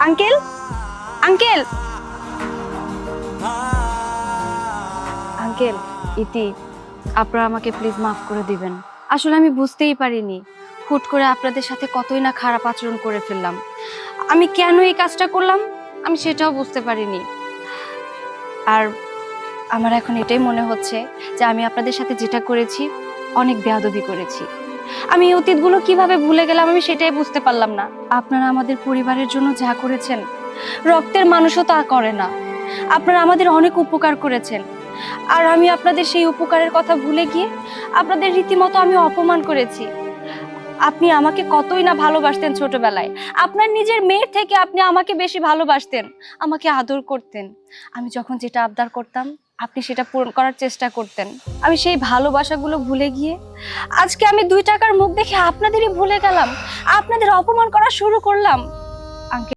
Uncle, uncle, uncle, ইতি, আপনারা আমাকে প্লিজ মাফ করে দিবেন। আসলে আমি বুঝতেই পারিনি, হুট করে আপনাদের সাথে কতই না খারাপ আচরণ করে ফেললাম। আমি কেন এই কাজটা করলাম আমি সেটাও বুঝতে পারিনি। আর আমার এখন এটাই মনে হচ্ছে যে আমি আপনাদের সাথে যেটা করেছি অনেক বেয়াদবি করেছি। আমি এই অতীতগুলো কিভাবে ভুলে গেলাম আমি সেটাই বুঝতে পারলাম না। আপনারা আমাদের পরিবারের জন্য যা করেছেন রক্তের মানুষও তা করে না। আপনারা আমাদের অনেক উপকার করেছেন, আর আমি আপনাদের সেই উপকারের কথা ভুলে গিয়ে আপনাদের রীতিমতো আমি অপমান করেছি। আপনি আমাকে কতই না ভালোবাসতেন ছোটবেলায়, আপনার নিজের মেয়ের থেকে আপনি আমাকে বেশি ভালোবাসতেন, আমাকে আদর করতেন। আমি যখন যেটা আবদার করতাম আপনি সেটা পূরণ করার চেষ্টা করতেন। আমি সেই ভালোবাসাগুলো ভুলে গিয়ে আজকে আমি 2 টাকার মুখ দেখে আপনাদেরই ভুলে গেলাম, আপনাদের অপমান করা শুরু করলাম। আঙ্কেল,